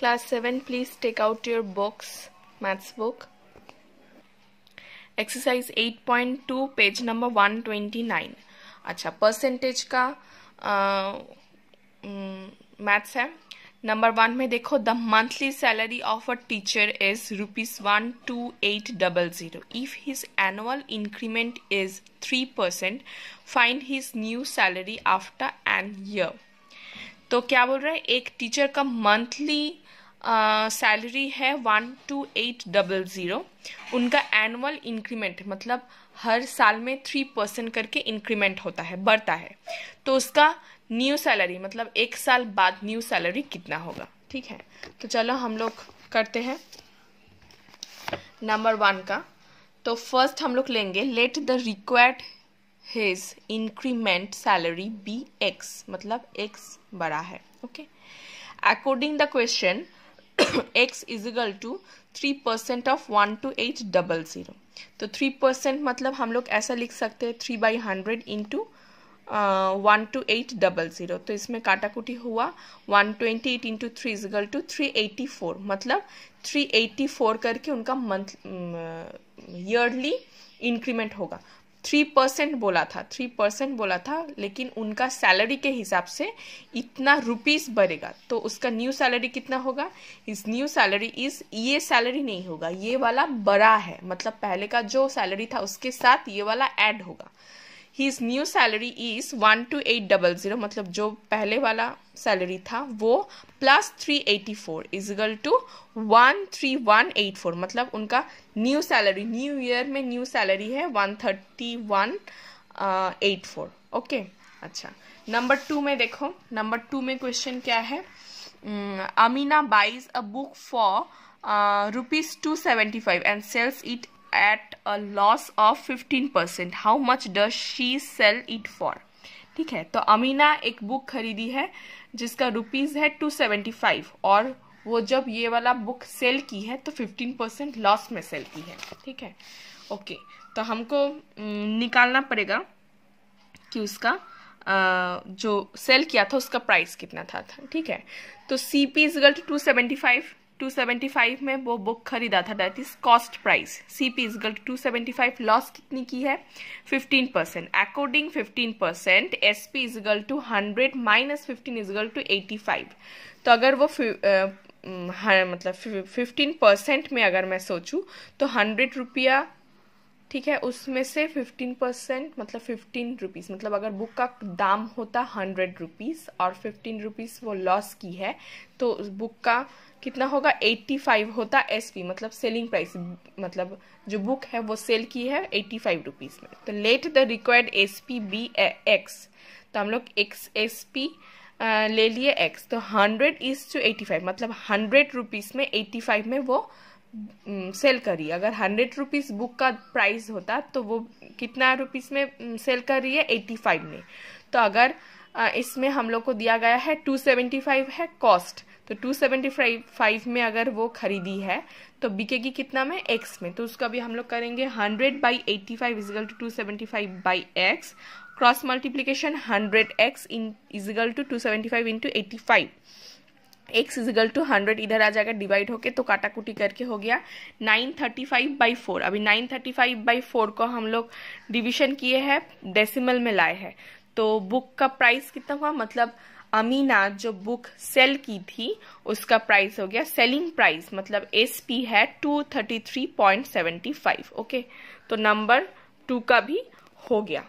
Class 7, please take out your books, maths book. Exercise 8.2, page number 129. अच्छा, percentage का maths है. Number 1 में देखो, the monthly salary of a teacher is ₹12800. If his annual increment is 3%, find his new salary after an year. तो क्या बोल रहा है, एक टीचर का मंथली सैलरी है 12800. उनका एनुअल इंक्रीमेंट मतलब हर साल में 3% करके इंक्रीमेंट होता है, बढ़ता है. तो उसका न्यू सैलरी मतलब एक साल बाद न्यू सैलरी कितना होगा. ठीक है, तो चलो हम लोग करते हैं नंबर 1 का. तो फर्स्ट हम लोग लेंगे, let the required his increment salary be X, मतलब एक्स बड़ा है. Okay, according the question x is equal to 3% of 12800. तो 3% मतलब हम लोग ऐसा लिख सकते हैं 3/100 इंटू 12800. तो इसमें काटाकुटी हुआ, 128 इंटू 3 इज इक्वल टू 384. मतलब 384 करके उनका मंथ ईयरली इंक्रीमेंट होगा. 3% बोला था, लेकिन उनका सैलरी के हिसाब से इतना रुपीस बढ़ेगा. तो उसका न्यू सैलरी कितना होगा. इस न्यू सैलरी इस ये सैलरी नहीं होगा, ये वाला बड़ा है, मतलब पहले का जो सैलरी था उसके साथ ये वाला ऐड होगा. हिज न्यू सैलरी इज 12800, मतलब जो पहले वाला सैलरी था वो प्लस 384 इज इक्वल टू 13184. मतलब उनका न्यू सैलरी, न्यू ईयर में न्यू सैलरी है 13184. ओके, अच्छा. नंबर 2 में देखो, नंबर 2 में क्वेश्चन क्या है. Amina buys a book for ₹275 and sells it at a loss of 15%. How much does she sell it for? ठीक है, तो अमीना एक बुक खरीदी है जिसका रुपीज है 275 और वो जब ये वाला बुक सेल की है तो 15% लॉस में सेल की है. ठीक है, ओके. तो हमको निकालना पड़ेगा कि उसका जो सेल किया था उसका प्राइस कितना था. ठीक है, तो CP इज इक्वल टू 275 में वो बुक खरीदा था, that is cost price. CP is equal to 275, loss कितनी की है 15%. According 15% SP is equal to 100 minus 15 is equal to 85. तो अगर वो मतलब 15% में अगर मैं सोचूं तो 100 रुपया, ठीक है, उसमें से 15% मतलब 15 रुपीज़. मतलब अगर बुक का दाम होता 100 रुपीज़ और 15 रुपीज़ वो लॉस की है तो उस बुक का कितना होगा 85 होता SP, मतलब सेलिंग प्राइस, मतलब जो बुक है वो सेल की है 85 रुपीज़ में. तो let the required SP be X. तो हम लोग SP ले लिए X. तो 100 इज टू 85, मतलब 100 रुपीज़ में 85 में वो सेल करी. अगर 100 रुपीज़ बुक का प्राइस होता तो वो कितना रुपीस में सेल कर रही है 85 में. तो अगर इसमें हम लोग को दिया गया है 275 है कॉस्ट, तो 275 में अगर वो खरीदी है तो बिकेगी कितना में X में. तो उसका भी हम लोग करेंगे 100/85 is equal to 275/X. Cross multiplication 100X is equal to 275 into 85. X is equal to 100 इधर आ जाएगा डिवाइड होके, तो काटाकुटी करके हो गया 935/4. अभी 935/4 को हम लोग डिवीजन किए हैं, डेसिमल में लाए हैं. तो बुक का प्राइस कितना हुआ, मतलब अमीना जो बुक सेल की थी उसका प्राइस हो गया, सेलिंग प्राइस मतलब SP है 233.75. ओके, तो नंबर 2 का भी हो गया.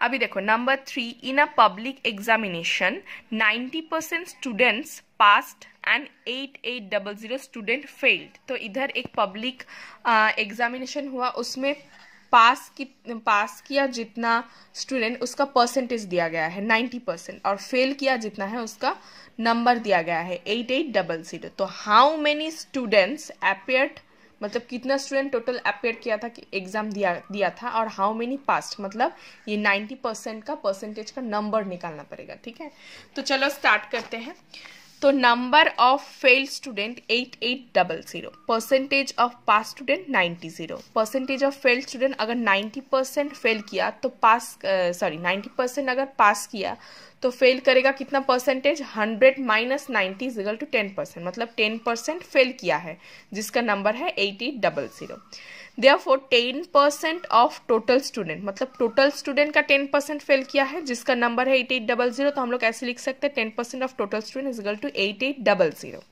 अभी देखो number 3, in a public examination 90% students passed and 8800 student failed. तो इधर एक पब्लिक एग्जामिनेशन हुआ, उसमें पास किया जितना स्टूडेंट उसका परसेंटेज दिया गया है 90% और फेल किया जितना है उसका नंबर दिया गया है 8800. तो हाउ मेनी स्टूडेंट्स अपेयर्ड, मतलब कितना स्टूडेंट टोटल अपेयर किया था कि एग्जाम दिया था, और हाउ मेनी पास्ट, मतलब ये 90% का परसेंटेज का नंबर निकालना पड़ेगा. ठीक है, तो चलो स्टार्ट करते हैं. तो number of failed student 8800, percentage of pass student 90। Percentage of failed student अगर 90% फेल किया तो 90% अगर पास किया तो फेल करेगा कितना percentage, 100 minus 90 is equal to 10%, मतलब 10% फेल किया है जिसका नंबर है 8800। Therefore 10% ऑफ टोटल स्टूडेंट, मतलब टोटल स्टूडेंट का 10% फेल किया है जिसका नंबर है 8800, तो हम लोग ऐसे लिख सकते हैं 10% of total student is equal to 8800,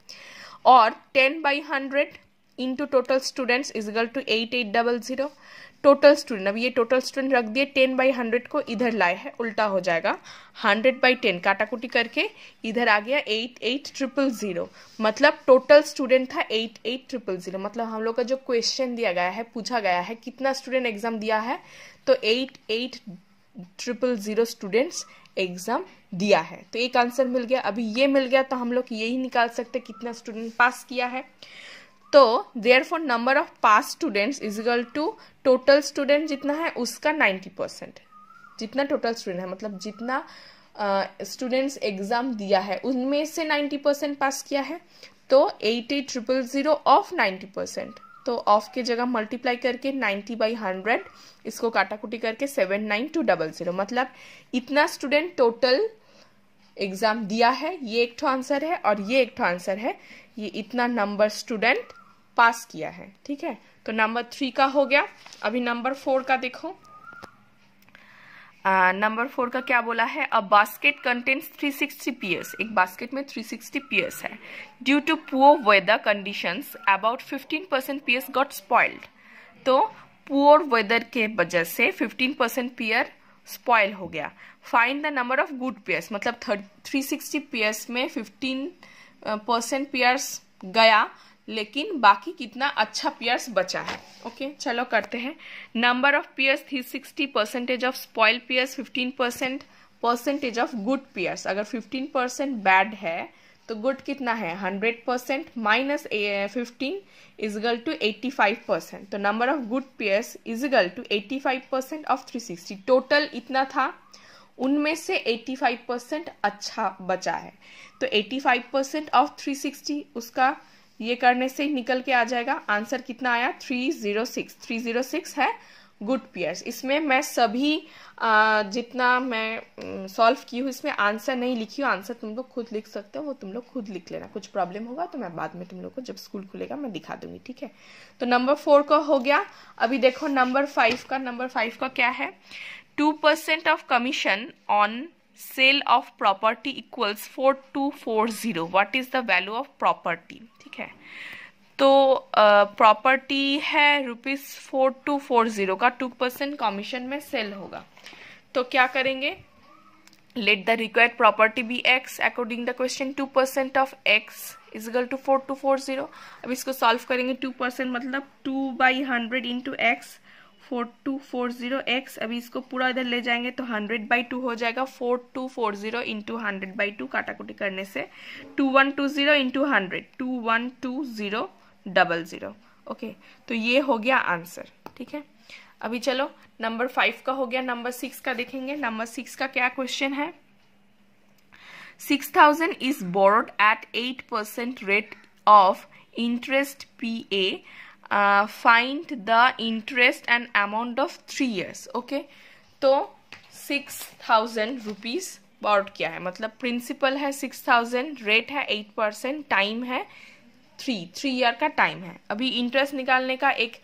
और 10/100 into total students is equal to 8800। Total student, अब ये टोटल स्टूडेंट रख दिए, 10/100 को इधर लाए हैं, उल्टा हो जाएगा, 100/10 काटाकुटी करके इधर आ गया 8800, मतलब टोटल स्टूडेंट था 8800। मतलब हम लोग का जो क्वेश्चन दिया गया है, पूछा गया है कितना स्टूडेंट एग्जाम दिया है, तो 8800 स्टूडेंट्स एग्जाम दिया है। तो एक आंसर मिल गया। अभी ये मिल गया तो हम लोग यही निकाल सकते कितना स्टूडेंट पास किया है। तो therefore number of pass students is equal to total student जितना है उसका 90%, जितना टोटल स्टूडेंट है मतलब जितना स्टूडेंट्स एग्जाम दिया है उनमें से 90% पास किया है, तो 8800 ऑफ 90%, तो ऑफ के जगह मल्टीप्लाई करके 90/100 इसको काटाकुटी करके 79200, मतलब इतना स्टूडेंट टोटल एग्जाम दिया है। ये एक ठो आंसर है और ये एक ठो आंसर है, ये इतना नंबर स्टूडेंट पास किया है। ठीक है, तो नंबर 3 का हो गया। अभी नंबर 4 का देखो। नंबर 4 का क्या बोला है, अ बास्केट कंटेन्स 360 pears, एक बास्केट में 360 pears है। Due to poor weather conditions about 15% pears got spoiled, तो पुअर वेदर के वजह से 15% pear स्पॉइल हो गया। Find the number of good pears, मतलब 360 पेयर्स में 15% पेयर्स गया, लेकिन बाकी कितना अच्छा पेयर्स बचा है। ओके, चलो करते हैं। Number of pairs 360, percentage of spoil pairs 15%, percentage of good pairs, अगर 15% बैड है तो गुड कितना है 100%, माइनस 15 इज इक्वल टू 85%, तो number of good pears is equal to 85% of 360। Total इतना था, उनमें से 85% अच्छा बचा है, तो 85% ऑफ 360 उसका ये करने से निकल के आ जाएगा। आंसर कितना आया 306 है गुड पेयर्स। इसमें मैं सभी जितना मैं सॉल्व की हूँ इसमें आंसर नहीं लिखी हूँ, आंसर तुम लोग खुद लिख सकते हो, वो तुम लोग खुद लिख लेना। कुछ प्रॉब्लम होगा तो मैं बाद में तुम लोग को जब स्कूल खुलेगा मैं दिखा दूंगी। ठीक है, तो नंबर 4 का हो गया। अभी देखो नंबर 5 का। नंबर 5 का क्या है, 2% of commission on sale of property equals 4240, what is the value of property. ठीक है, तो प्रॉपर्टी है ₹4240 का 2% कमीशन में सेल होगा, तो क्या करेंगे, let the required property be x according the question. 2% of x is equal to 4240। अब इसको सॉल्व करेंगे, 2% मतलब 2/100 इंटू एक्स, 4240x। अभी इसको पूरा इधर ले जाएंगे तो 100/2 हो जाएगा, 4240 इंटू 100/2 काटाकुटी करने से 2120 इंटू 100, 212000। ओके, तो ये हो गया आंसर। ठीक है, अभी चलो नंबर 5 का हो गया। नंबर 6 का देखेंगे। नंबर 6 का क्या क्वेश्चन है, 6000 is borrowed at 8% rate of interest PA, find the interest and amount of 3 years। Okay, तो 6000 रुपीज बोर्ड किया है, मतलब प्रिंसिपल है 6000, रेट है 8%, टाइम है 3 ईयर का टाइम है। अभी इंटरेस्ट निकालने का एक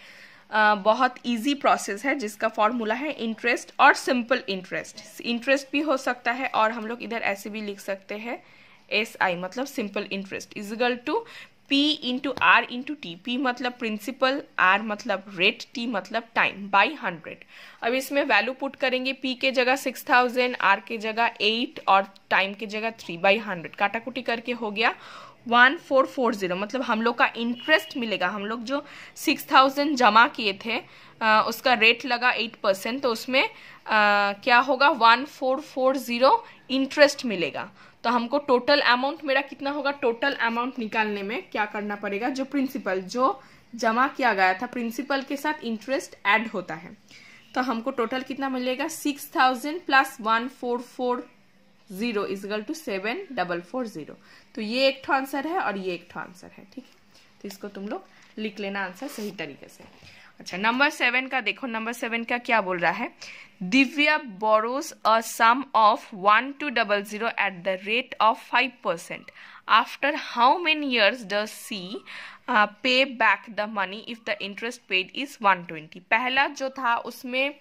बहुत इजी प्रोसेस है जिसका फॉर्मूला है इंटरेस्ट और सिंपल इंटरेस्ट। इंटरेस्ट भी हो सकता है और हम लोग इधर ऐसे भी लिख सकते हैं SI, मतलब simple interest is equal to P into R into T। P मतलब प्रिंसिपल, R मतलब रेट, T मतलब टाइम, बाई 100। अब इसमें वैल्यू पुट करेंगे, P के जगह 6000, R के जगह 8 और टाइम के जगह 3/100, काटाकुटी करके हो गया 1440। मतलब हम लोग का इंटरेस्ट मिलेगा, हम लोग जो 6000 जमा किए थे उसका रेट लगा 8%, तो उसमें क्या होगा 1440 इंटरेस्ट मिलेगा। तो हमको टोटल अमाउंट मेरा कितना होगा, टोटल अमाउंट निकालने में क्या करना पड़ेगा, जो प्रिंसिपल जो जमा किया गया था प्रिंसिपल के साथ इंटरेस्ट ऐड होता है, तो हमको टोटल कितना मिलेगा 6000 प्लस 1440 0 इजगल टू 7440। तो ये एक ठो आंसर है और ये एक ठो आंसर है, ठीक है। तो इसको तुम लोग लिख लेना आंसर सही तरीके से। अच्छा, नंबर 7 का देखो, नंबर 7 का क्या बोल रहा है। Divya borrows a sum of 1200 at the rate of 5%। After how many years does she pay back the money if the interest paid is 120। पहला जो था उसमें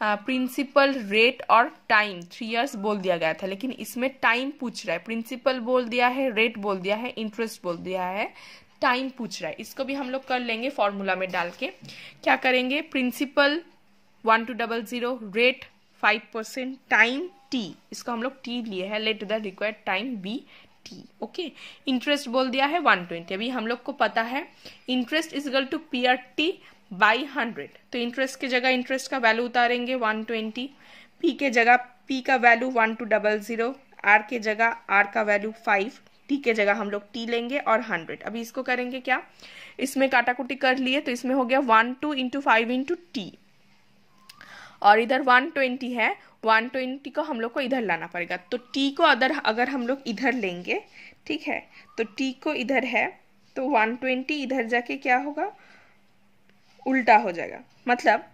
प्रिंसिपल, रेट और टाइम 3 इयर्स बोल दिया गया था, लेकिन इसमें टाइम पूछ रहा है। प्रिंसिपल बोल दिया है, रेट बोल दिया है, इंटरेस्ट बोल दिया है, टाइम पूछ रहा है। इसको भी हम लोग कर लेंगे फॉर्मूला में डाल के। क्या करेंगे, प्रिंसिपल 1200, रेट 5%, टाइम t, इसको हम लोग t लिए है, let the required time be t। Okay, interest बोल दिया है 120। अभी हम लोग को पता है interest is equal to P R T by 100। तो इंटरेस्ट की जगह इंटरेस्ट का वैल्यू उतारेंगे 120, p के जगह p का वैल्यू 1200, r के जगह r का वैल्यू 5, t के जगह हम लोग t लेंगे और 100। अभी इसको करेंगे क्या, इसमें काटाकुटी कर लिए तो इसमें हो गया 12 इंटू 5 इंटू टी, और इधर 120 है, 120 को हम लोग को इधर लाना पड़ेगा। तो t को अगर हम लोग इधर लेंगे, ठीक है, तो t को इधर है तो 120 इधर जाके क्या होगा, उल्टा हो जाएगा। मतलब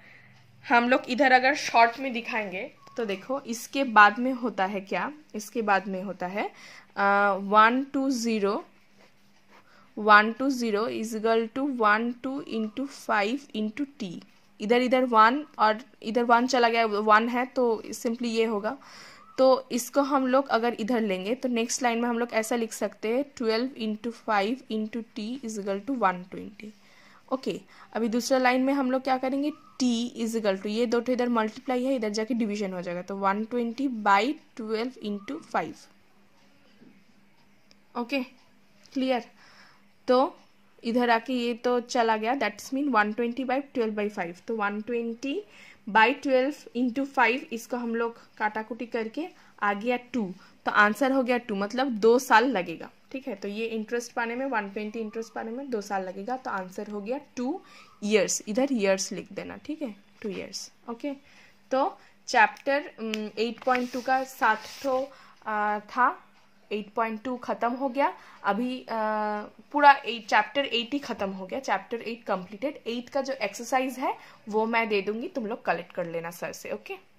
हम लोग इधर अगर शॉर्ट में दिखाएंगे तो देखो इसके बाद में होता है क्या, इसके बाद में होता है 120 is equal to 12 into 5 into T. इधर 1 और इधर 1 चला गया, 1 है तो सिंपली ये होगा। तो इसको हम लोग अगर इधर लेंगे तो नेक्स्ट लाइन में हम लोग ऐसा लिख सकते हैं 12 into 5 into T is equal to 120। Okay, अभी दूसरा लाइन में हम लोग क्या करेंगे, t इज इक्वल टू, ये दो तो इधर मल्टीप्लाई है, इधर जाके डिवीजन हो जाएगा, तो 120 बाई 12 इंटू 5। Okay, clear. तो इधर आके ये तो चला गया, दैट्स मीन 120 बाई 12 बाई 5। तो 120 बाई 12 इंटू 5, इसको हम लोग काटाकुटी करके आ गया 2, तो आंसर हो गया 2, मतलब 2 साल लगेगा, ठीक है। तो ये इंटरेस्ट पाने में 120 इंटरेस्ट पाने में 2 साल लगेगा, तो आंसर हो गया 2 ईयर्स। इधर ईयर्स लिख देना, ठीक है, 2 ईयर्स। ओके, तो चैप्टर 8.2 का 7 ठो था, 8.2 खत्म हो गया। अभी पूरा चैप्टर 8 ही खत्म हो गया, चैप्टर 8 कंप्लीटेड। 8 का जो एक्सरसाइज है वो मैं दे दूंगी, तुम लोग कलेक्ट कर लेना सर से। ओके।